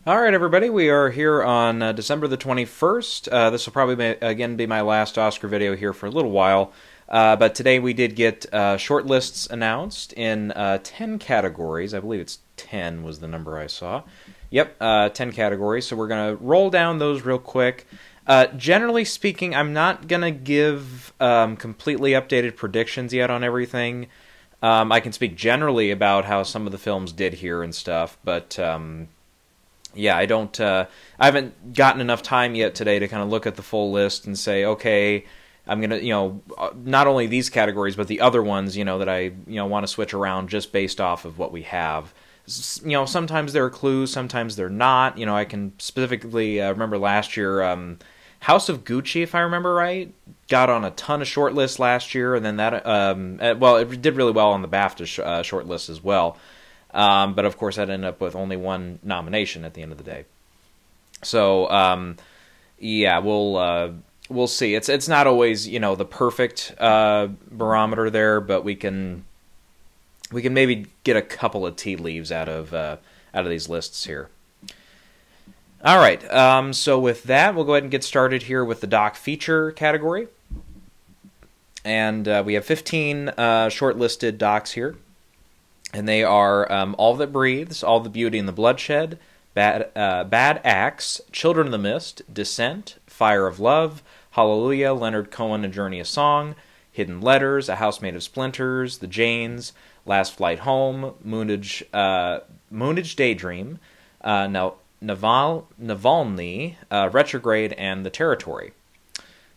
All right, everybody, we are here on December the 21st. This will probably again be my last Oscar video here for a little while. But today we did get short lists announced in 10 categories. I believe it's 10 was the number I saw. Yep, 10 categories. So we're going to roll down those real quick. Generally speaking, I'm not going to give completely updated predictions yet on everything. I can speak generally about how some of the films did here and stuff, but yeah, I haven't gotten enough time yet today to kind of look at the full list and say, okay, I'm going to, not only these categories, but the other ones, that I, want to switch around just based off of what we have. Sometimes there are clues, sometimes they're not. I can specifically remember last year, House of Gucci, if I remember right, got on a ton of short lists last year, and then that, well, it did really well on the BAFTA short list as well. But of course, that ended up with only one nomination at the end of the day. So, yeah, we'll see. It's not always the perfect barometer there, but we can maybe get a couple of tea leaves out of these lists here. All right. So with that, we'll go ahead and get started here with the doc feature category, and we have 15 shortlisted docs here. And they are All That Breathes, All the Beauty and the Bloodshed, Bad Axe, Children of the Mist, Descent, Fire of Love, Hallelujah, Leonard Cohen, A Journey, a Song, Hidden Letters, A House Made of Splinters, The Janes, Last Flight Home, Moonage Daydream, Navalny, Retrograde, and The Territory.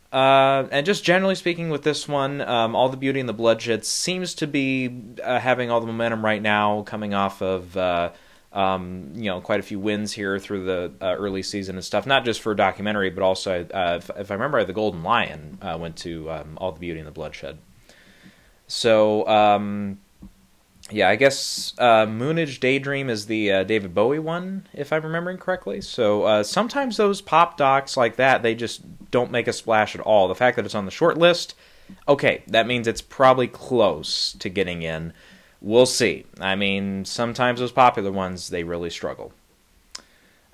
And just generally speaking with this one, All the Beauty and the Bloodshed seems to be having all the momentum right now, coming off of quite a few wins here through the early season and stuff. Not just for documentary, but also, if I remember, the Golden Lion went to All the Beauty and the Bloodshed. So yeah, I guess Moonage Daydream is the David Bowie one, if I'm remembering correctly. So sometimes those pop docs like that, they just don't make a splash at all. The fact that it's on the short list, okay, that means it's probably close to getting in. We'll see. I mean, sometimes those popular ones, they really struggle.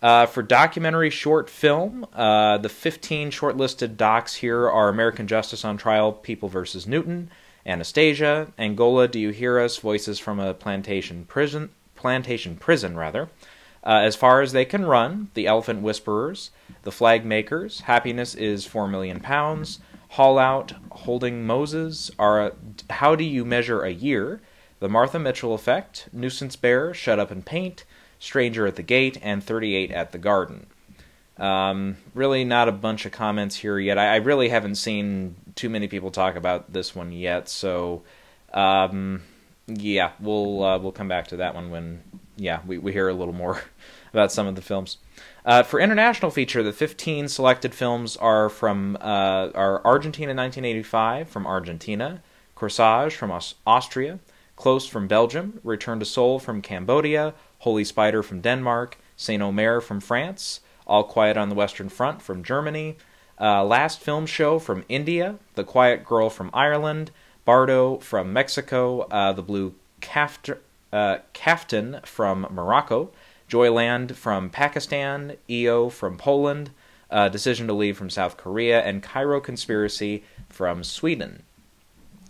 For documentary short film, the 15 shortlisted docs here are American Justice on Trial, People vs. Newton, Anastasia, Angola, Do You Hear Us? Voices from a Plantation Prison, As Far as They Can Run, The Elephant Whisperers, The Flag Makers, Happiness is £4 million, Haul Out, Holding Moses, How Do You Measure a Year, The Martha Mitchell Effect, Nuisance Bear, Shut Up and Paint, Stranger at the Gate, and 38 at the Garden. Really not a bunch of comments here yet. I really haven't seen too many people talk about this one yet, so yeah, we'll come back to that one when we hear a little more about some of the films. For international feature, the 15 selected films are from Argentina 1985 from Argentina, Corsage from Austria, Close from Belgium, Return to Seoul from Cambodia, Holy Spider from Denmark, Saint Omer from France, All Quiet on the Western Front from Germany, Last Film Show from India, The Quiet Girl from Ireland, Bardo from Mexico, The Blue Kaftan from Morocco, Joyland from Pakistan, EO from Poland, Decision to Leave from South Korea, and Cairo Conspiracy from Sweden.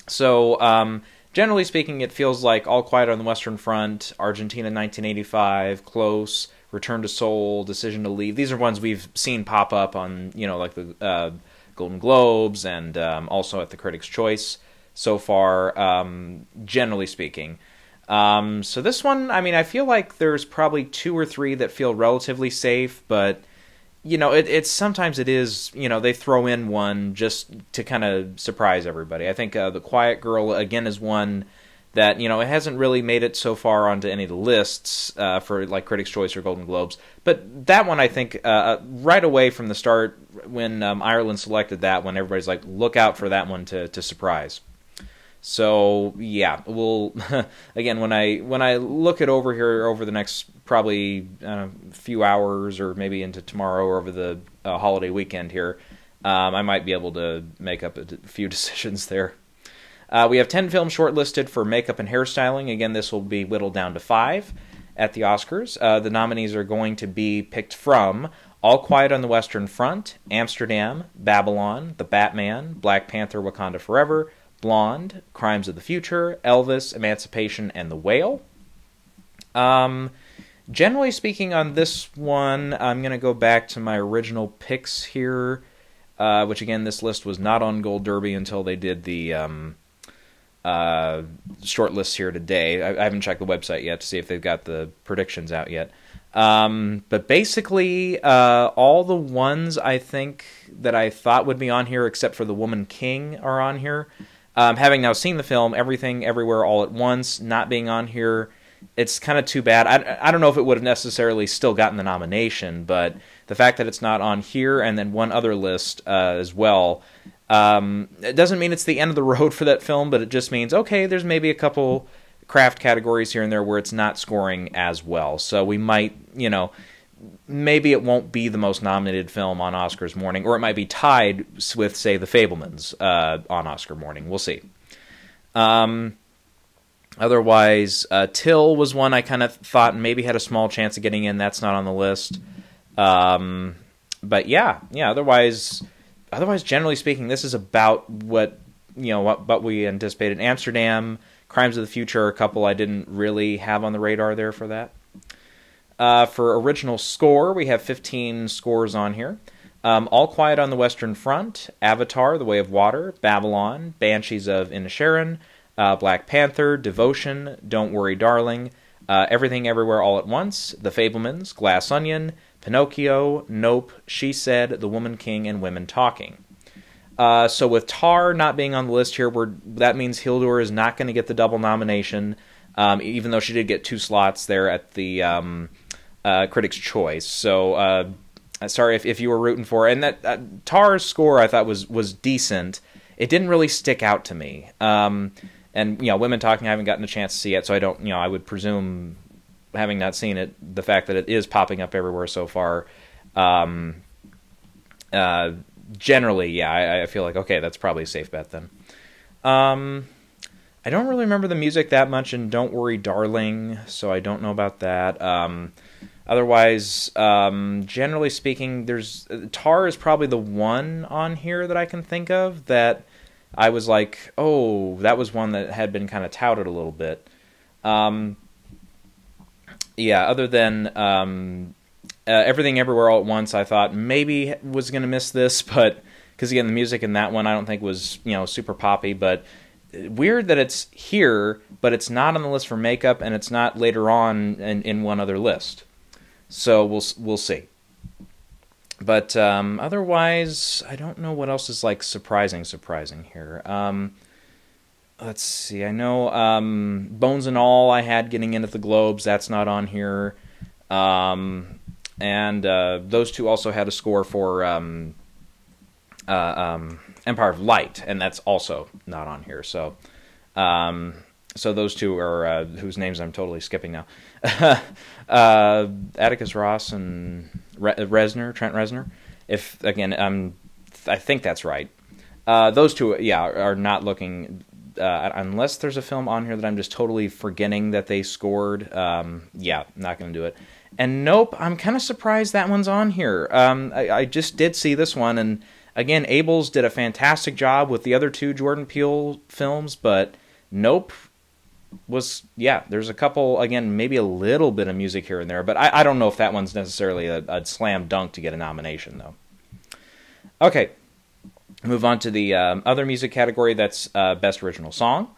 So, generally speaking, it feels like All Quiet on the Western Front, Argentina 1985, Close, Return to Seoul, Decision to Leave. These are ones we've seen pop up on, like the Golden Globes and also at the Critics' Choice so far, generally speaking. So this one, I mean, I feel like there's probably 2 or 3 that feel relatively safe, but, it's sometimes it is, they throw in one just to kind of surprise everybody. I think The Quiet Girl, again, is one that, it hasn't really made it so far onto any of the lists for, like, Critics' Choice or Golden Globes. But that one, I think, right away from the start, when Ireland selected that one, everybody's like, look out for that one to surprise. So, yeah, we'll, again, when I look it over here over the next probably few hours or maybe into tomorrow or over the holiday weekend here, I might be able to make up a few decisions there. We have 10 films shortlisted for makeup and hairstyling. Again, this will be whittled down to 5. at the Oscars. The nominees are going to be picked from All Quiet on the Western Front, Amsterdam, Babylon, The Batman, Black Panther: Wakanda Forever, Blonde, Crimes of the Future, Elvis, Emancipation, and The Whale. Generally speaking on this one, I'm going to go back to my original picks here, which again, this list was not on Gold Derby until they did the short lists here today. I haven't checked the website yet to see if they've got the predictions out yet. But basically, all the ones I think that I thought would be on here, except for The Woman King, are on here. Having now seen the film, Everything Everywhere All at Once not being on here, it's kind of too bad. I don't know if it would have necessarily still gotten the nomination, but the fact that it's not on here and then one other list as well, it doesn't mean it's the end of the road for that film, but it just means, okay, there's maybe a couple craft categories here and there where it's not scoring as well. So we might, maybe it won't be the most nominated film on Oscars morning, or it might be tied with, say, The Fabelmans on Oscar morning. We'll see. Otherwise, Till was one I kind of thought maybe had a small chance of getting in. That's not on the list. But yeah. Otherwise, generally speaking, this is about what we anticipated. Amsterdam, Crimes of the Future, a couple I didn't really have on the radar there for that. For original score, we have 15 scores on here. All Quiet on the Western Front, Avatar: The Way of Water, Babylon, Banshees of Inisherin, Black Panther, Devotion, Don't Worry Darling, Everything Everywhere All at Once, The Fabelmans, Glass Onion, Pinocchio, Nope, She Said, The Woman King, and Women Talking. So with Tar not being on the list here, that means Hildur is not going to get the double nomination, even though she did get 2 slots there at the Critics' Choice. So sorry if you were rooting for it. And that Tar's score I thought was decent. It didn't really stick out to me. And Women Talking, I haven't gotten a chance to see it, so I don't. I would presume, having not seen it, the fact that it is popping up everywhere so far. Generally, yeah, I feel like, okay, that's probably a safe bet then. I don't really remember the music that much in Don't Worry Darling, so I don't know about that. Otherwise, generally speaking, Tar is probably the one on here that I can think of that I was like, oh, that was one that had been kind of touted a little bit. Yeah, other than Everything Everywhere All at Once, I thought maybe was going to miss this, but because again, the music in that one I don't think was super poppy. But weird that it's here, but it's not on the list for makeup, and it's not later on in one other list. So we'll see. But otherwise, I don't know what else is like surprising here. Let's see. I know Bones and All I had getting in at the Globes. That's not on here. And those two also had a score for Empire of Light, and that's also not on here. So, so those two are whose names I'm totally skipping now. Atticus Ross and Trent Reznor. If again, I think that's right. Those two, yeah, are not looking. Unless there's a film on here that I'm just totally forgetting that they scored. Yeah, not going to do it. And Nope, I'm kind of surprised that one's on here. I just did see this one, and again, Abels did a fantastic job with the other 2 Jordan Peele films, but Nope was, yeah, there's a couple, again, maybe a little bit of music here and there, but I don't know if that one's necessarily a slam dunk to get a nomination, though. Okay, move on to the other music category, that's Best Original Song.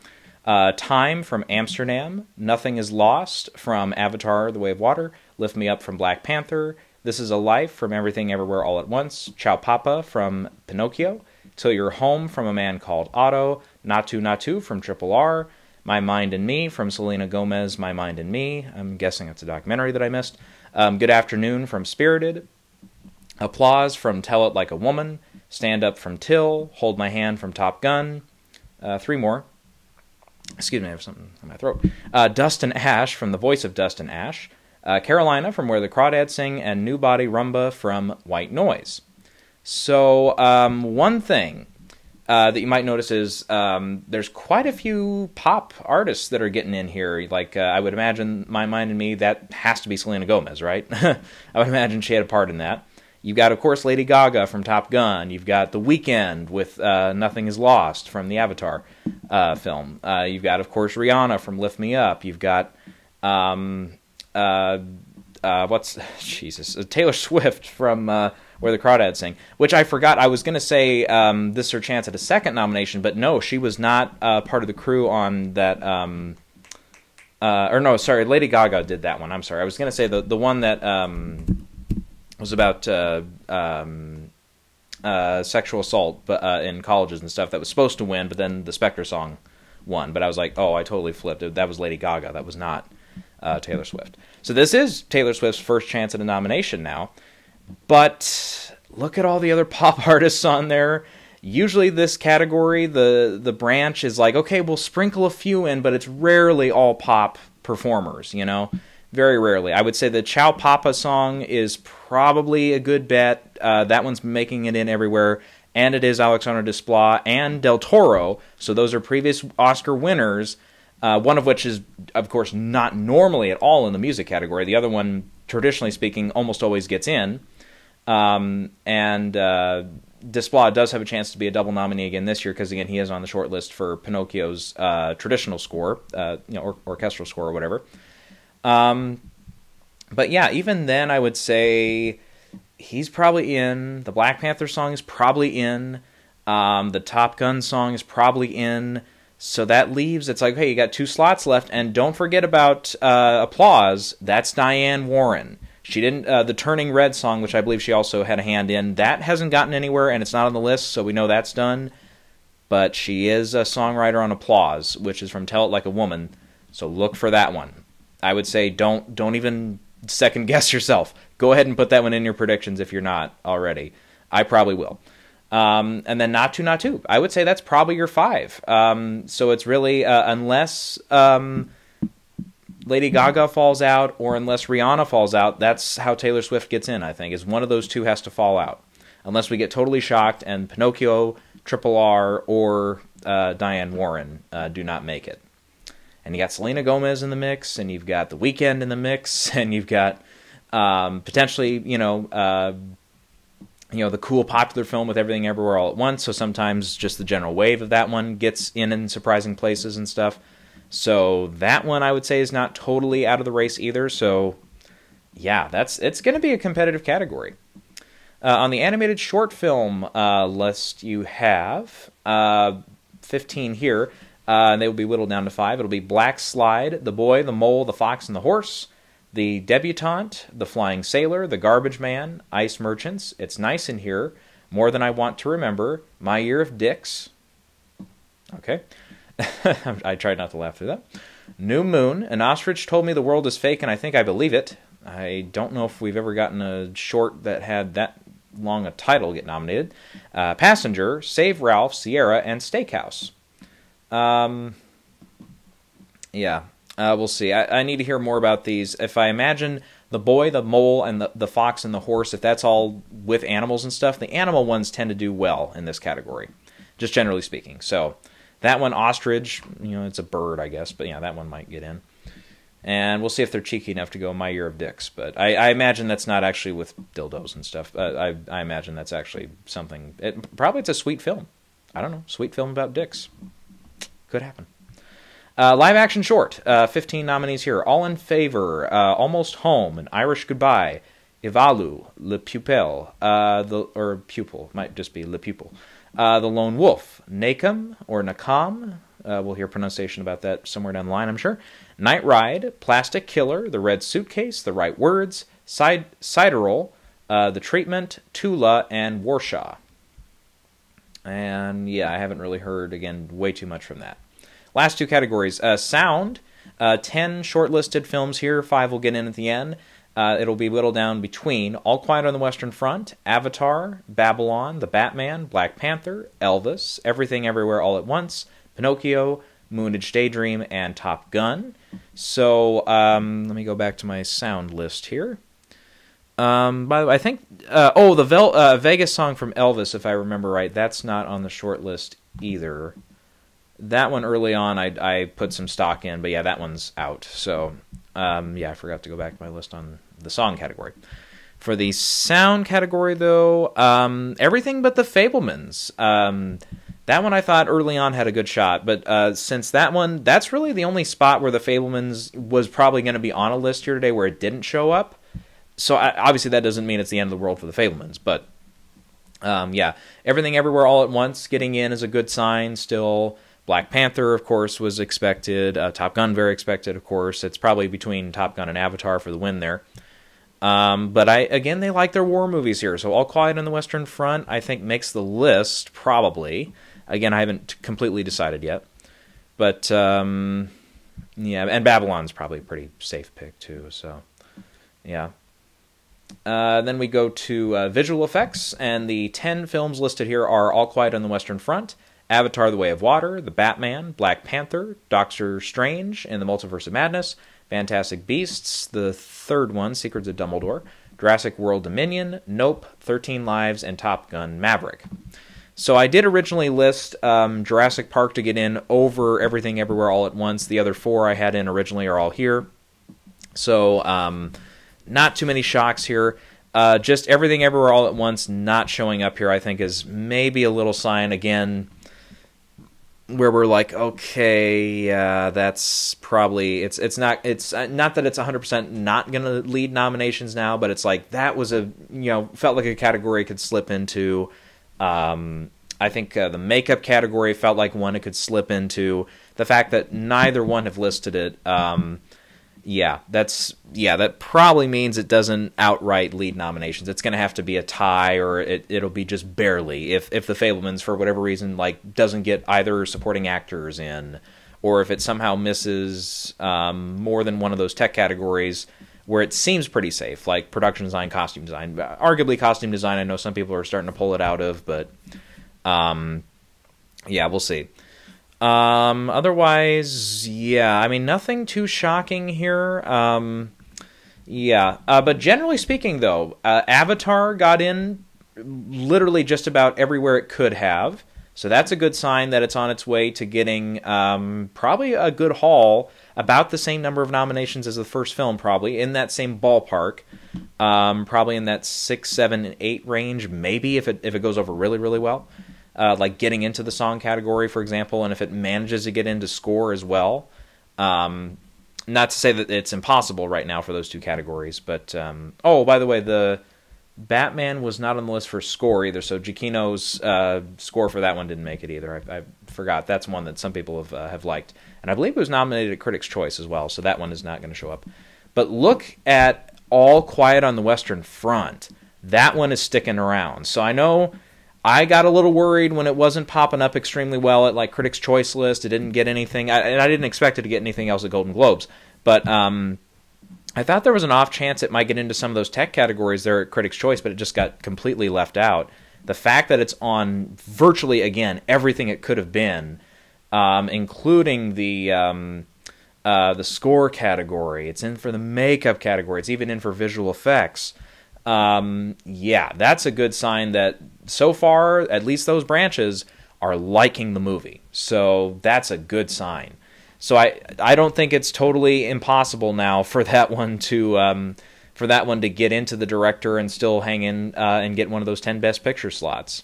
Time from Amsterdam, Nothing Is Lost from Avatar: The Way of Water, Lift Me Up from Black Panther, This Is a Life from Everything Everywhere All at Once, Ciao Papa from Pinocchio, Till You're Home from A Man Called Otto, Natu Natu from Triple R, My Mind and Me from Selena Gomez, My Mind and Me, I'm guessing it's a documentary that I missed, Good Afternoon from Spirited, Applause from Tell It Like a Woman, Stand Up from Till, Hold My Hand from Top Gun, 3 more. Excuse me, I have something in my throat. Dust and Ash from The Voice of Dust and Ash, Carolina from Where the Crawdads Sing, and New Body Rumba from White Noise. So, one thing. that you might notice is there's quite a few pop artists that are getting in here. Like, I would imagine, My Mind and Me, that has to be Selena Gomez, right? I would imagine she had a part in that. You've got, of course, Lady Gaga from Top Gun. You've got The Weeknd with Nothing Is Lost from the Avatar film. You've got, of course, Rihanna from Lift Me Up. You've got, Taylor Swift from Where the Crawdads Sing, which I forgot. I was going to say this is her chance at a second nomination, but no, she was not part of the crew on that. Or no, sorry, Lady Gaga did that one. I'm sorry. I was going to say the one that was about sexual assault in colleges and stuff that was supposed to win, but then the Spectre song won. But I was like, oh, I totally flipped. That was Lady Gaga. That was not Taylor Swift. So this is Taylor Swift's first chance at a nomination now. But look at all the other pop artists on there. Usually this category, the branch is like, okay, we'll sprinkle a few in, but it's rarely all pop performers, you know? Very rarely. I would say the Ciao Papa song is probably a good bet. That one's making it in everywhere. And it is Alexandre Desplat and Del Toro. So those are previous Oscar winners. One of which is, of course, not normally at all in the music category. The other one, traditionally speaking, almost always gets in. Desplat does have a chance to be a double nominee again this year because, again, he is on the short list for Pinocchio's traditional score, or orchestral score or whatever. But yeah, even then, I would say he's probably in. The Black Panther song is probably in. The Top Gun song is probably in. So that leaves, it's like, hey, you got 2 slots left, and don't forget about Applause. That's Diane Warren. She didn't, the Turning Red song, which I believe she also had a hand in, that hasn't gotten anywhere, and it's not on the list, so we know that's done. But she is a songwriter on Applause, which is from Tell It Like a Woman, so look for that one. I would say don't even second guess yourself. Go ahead and put that one in your predictions if you're not already. I probably will. And then Naatu Naatu. I would say that's probably your 5. So it's really, unless Lady Gaga falls out or unless Rihanna falls out, that's how Taylor Swift gets in, I think, is one of those 2 has to fall out. Unless we get totally shocked and Pinocchio, Triple R, or Diane Warren do not make it. And you got Selena Gomez in the mix, and you've got The Weeknd in the mix, and you've got potentially, the cool popular film with Everything Everywhere All at Once, so sometimes just the general wave of that one gets in surprising places and stuff. So that one, I would say, is not totally out of the race either, so yeah, it's going to be a competitive category. On the animated short film list, you have 15 here, and they will be whittled down to 5. It'll be Black Slide, The Boy, the Mole, the Fox, and the Horse, The Debutante, The Flying Sailor, The Garbage Man, Ice Merchants, It's Nice in Here, More Than I Want to Remember, My Year of Dicks. Okay. I tried not to laugh through that. New Moon, An Ostrich Told Me the World is Fake and I Think I Believe It. I don't know if we've ever gotten a short that had that long a title get nominated. Passenger, Save Ralph, Sierra, and Steakhouse. Yeah. We'll see. I need to hear more about these. If I imagine The Boy, the Mole, and the Fox and the Horse, if that's all with animals and stuff, the animal ones tend to do well in this category, just generally speaking. So that one, Ostrich, it's a bird, I guess, but yeah, that one might get in. And we'll see if they're cheeky enough to go My Year of Dicks. But I imagine that's not actually with dildos and stuff. I imagine that's actually something. Probably it's a sweet film. I don't know. Sweet film about dicks. Could happen. Live action short. 15 nominees here. All in Favor, Almost Home, An Irish Goodbye, Ivalu, Le Pupil, or Pupil, might just be Le Pupil. The Lone Wolf, Nakam, or Nakam. We'll hear pronunciation about that somewhere down the line, I'm sure. Night Ride, Plastic Killer, The Red Suitcase, The Right Words, Sidereal, The Treatment, Tula, and Warshaw. And yeah, I haven't really heard, again, way too much from that. Last 2 categories. Sound, 10 shortlisted films here, 5 will get in at the end. It'll be whittled down between All Quiet on the Western Front, Avatar, Babylon, The Batman, Black Panther, Elvis, Everything Everywhere All at Once, Pinocchio, Moonage Daydream, and Top Gun. So let me go back to my sound list here. By the way, I think Vegas song from Elvis, if I remember right, that's not on the short list either. That one early on, I put some stock in, but yeah, that one's out. So yeah, I forgot to go back to my list on the song category. For the sound category, though, everything but the Fabelmans. That one I thought early on had a good shot, but since that one, that's really the only spot where the Fabelmans was probably going to be on a list here today where it didn't show up. So obviously that doesn't mean it's the end of the world for the Fabelmans, but yeah, Everything Everywhere All at Once getting in is a good sign still. Black Panther, of course, was expected. Top Gun, very expected, of course. It's probably between Top Gun and Avatar for the win there. But again, they like their war movies here, so All Quiet on the Western Front, I think, makes the list, probably. Again, I haven't completely decided yet. But, yeah, and Babylon's probably a pretty safe pick, too, so, yeah. Then we go to visual effects, and the 10 films listed here are All Quiet on the Western Front, Avatar: The Way of Water, The Batman, Black Panther, Doctor Strange and the Multiverse of Madness, Fantastic Beasts, the third one, Secrets of Dumbledore, Jurassic World Dominion, Nope, 13 Lives, and Top Gun Maverick. So I did originally list Jurassic Park to get in over Everything Everywhere All at Once. The other 4 I had in originally are all here. So not too many shocks here. Just Everything Everywhere All at Once not showing up here, I think, is maybe a little sign, again, where we're like, okay, that's probably, it's not that it's 100% not going to lead nominations now, but it's like, that was felt like a category it could slip into. I think the makeup category felt like one it could slip into. The fact that neither one have listed it, that probably means it doesn't outright lead nominations. It's going to have to be a tie, or it'll be just barely if the Fabelmans, for whatever reason, like doesn't get either supporting actors in, or if it somehow misses more than one of those tech categories where it seems pretty safe, like production design, costume design. Arguably costume design, I know some people are starting to pull it out of, but yeah, we'll see. Otherwise, yeah, I mean, nothing too shocking here. But generally speaking, though, Avatar got in literally just about everywhere it could have. So that's a good sign that it's on its way to getting probably a good haul, about the same number of nominations as the first film, probably, in that same ballpark. Probably in that 6, 7, and 8 range, maybe, if it goes over really, really well. Like getting into the song category, for example, and if it manages to get into score as well. Not to say that it's impossible right now for those two categories, but... oh, by the way, the Batman was not on the list for score either, so Giacchino's score for that one didn't make it either. I forgot. That's one that some people have liked. And I believe it was nominated at Critics' Choice as well, so that one is not going to show up. But look at All Quiet on the Western Front. That one is sticking around. So I know... I got a little worried when it wasn't popping up extremely well at like Critics' Choice list. It didn't get anything, and I didn't expect it to get anything else at Golden Globes. But I thought there was an off chance it might get into some of those tech categories there at Critics' Choice, but it just got completely left out. The fact that it's on virtually, again, everything it could have been, including the score category. It's in for the makeup category. It's even in for visual effects. Yeah, that's a good sign that so far, at least those branches are liking the movie. So that's a good sign. So I don't think it's totally impossible now for that one to get into the director and still hang in and get one of those 10 Best Picture slots.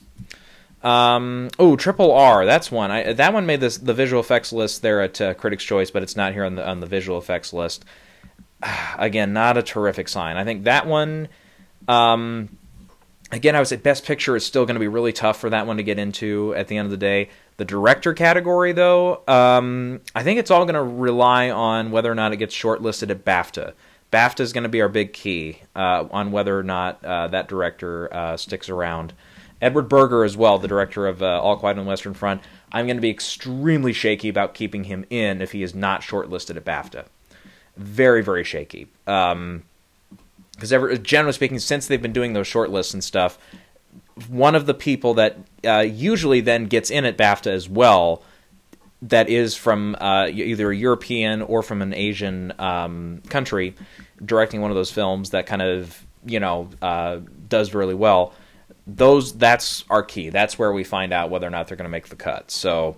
Oh, Triple R, that's one. That one made the visual effects list there at Critics' Choice, but it's not here on the visual effects list. Again, not a terrific sign. I think that one. Again, I would say Best Picture is still going to be really tough for that one to get into at the end of the day. The director category, though, I think it's all going to rely on whether or not it gets shortlisted at BAFTA. BAFTA is going to be our big key on whether or not that director sticks around. Edward Berger as well, the director of All Quiet on the Western Front. I'm going to be extremely shaky about keeping him in if he is not shortlisted at BAFTA. Very, very shaky. Because generally speaking, since they've been doing those short lists and stuff, one of the people that usually then gets in at BAFTA as well, that is from either a European or from an Asian country, directing one of those films that kind of does really well. That's our key. That's where we find out whether or not they're going to make the cut. So,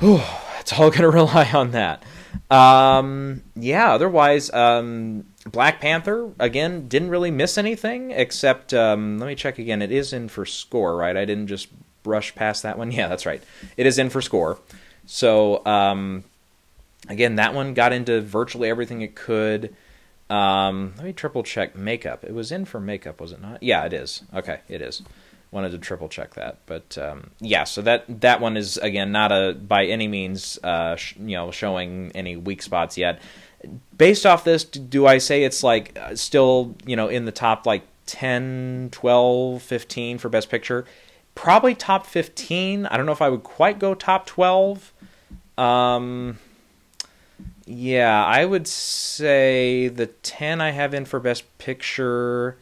it's all going to rely on that. Otherwise, Black Panther, again, didn't really miss anything, except, let me check again. It is in for score, right? I didn't just brush past that one. Yeah, that's right. It is in for score. So, again, that one got into virtually everything it could. Let me triple check makeup. It was in for makeup, was it not? Yeah, it is. Okay, it is. Wanted to triple check that, but so that one is again not by any means showing any weak spots yet. Based off this, do I say it's like still in the top like 10, 12, 15 for Best Picture? Probably top 15. I don't know if I would quite go top 12. Yeah, I would say the 10 I have in for Best Picture.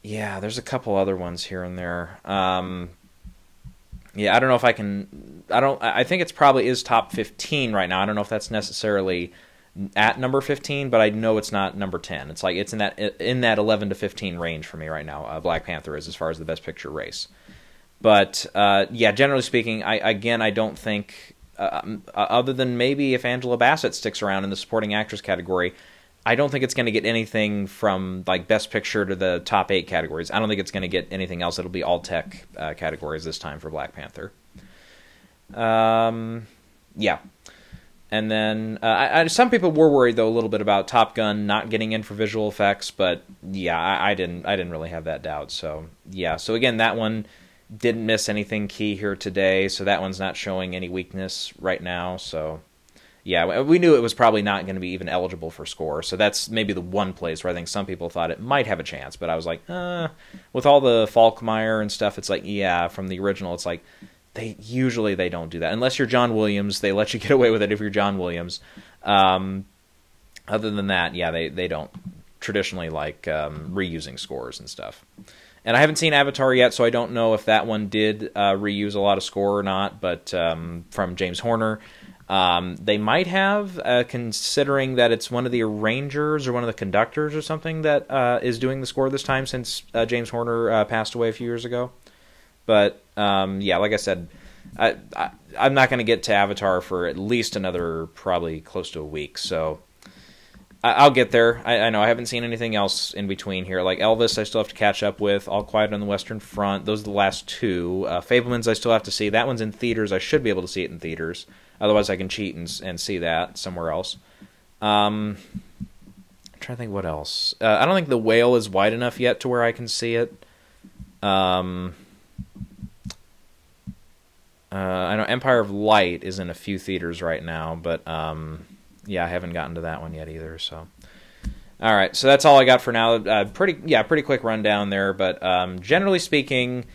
Yeah, there's a couple other ones here and there. I don't know if I can... I think it's probably is top 15 right now. I don't know if that's necessarily at number 15, but I know it's not number 10. It's like it's in that 11 to 15 range for me right now. Black Panther is as far as the Best Picture race. But generally speaking, I don't think other than maybe if Angela Bassett sticks around in the supporting actress category, I don't think it's going to get anything from like Best Picture to the top 8 categories. I don't think it's going to get anything else. It'll be all tech categories this time for Black Panther. And then some people were worried though a little bit about Top Gun not getting in for visual effects, but I didn't really have that doubt. So so again, that one didn't miss anything key here today, so that one's not showing any weakness right now. So we knew it was probably not going to be even eligible for score, so that's maybe the one place where I think some people thought it might have a chance, but I was like, with all the Falkmeyer and stuff, it's like, from the original, it's like, they usually don't do that. Unless you're John Williams, they let you get away with it if you're John Williams. Other than that, they don't traditionally like reusing scores and stuff. And I haven't seen Avatar yet, so I don't know if that one did reuse a lot of score or not, but from James Horner. They might have, considering that it's one of the arrangers or one of the conductors or something that is doing the score this time since James Horner passed away a few years ago. But, like I said, I'm not going to get to Avatar for at least another probably close to a week, so I'll get there. I know I haven't seen anything else in between here. Like Elvis, I still have to catch up with. All Quiet on the Western Front. Those are the last two. Fabelmans, I still have to see. That one's in theaters. I should be able to see it in theaters. Otherwise, I can cheat and see that somewhere else. I'm trying to think what else. I don't think The Whale is wide enough yet to where I can see it. I know Empire of Light is in a few theaters right now, but I haven't gotten to that one yet either. So, all right, so that's all I got for now. Pretty quick rundown there, but generally speaking,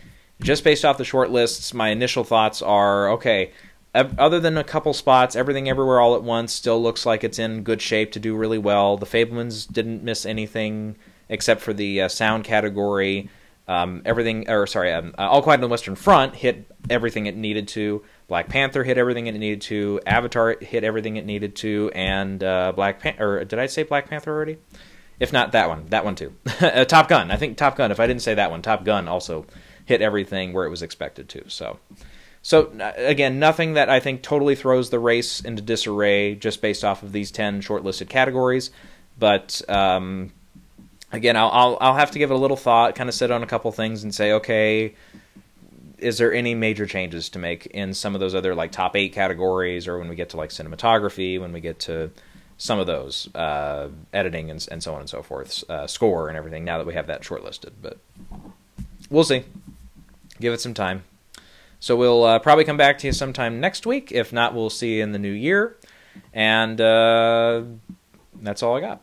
just based off the short lists, my initial thoughts are okay. Other than a couple spots, Everything Everywhere All at Once still looks like it's in good shape to do really well. The Fabelmans didn't miss anything except for the sound category. All Quiet on the Western Front hit everything it needed to. Black Panther hit everything it needed to. Avatar hit everything it needed to, and did I say Black Panther already? If not, that one too. Top Gun. I think Top Gun. If I didn't say that one, Top Gun also hit everything where it was expected to. So again, nothing that I think totally throws the race into disarray just based off of these 10 shortlisted categories. But again, I'll have to give it a little thought, kind of sit on a couple things and say, okay, is there any major changes to make in some of those other like top 8 categories, or when we get to like cinematography, when we get to some of those editing and so on and so forth, score and everything, now that we have that shortlisted. But we'll see. Give it some time. So we'll probably come back to you sometime next week. If not, we'll see you in the new year. And that's all I got.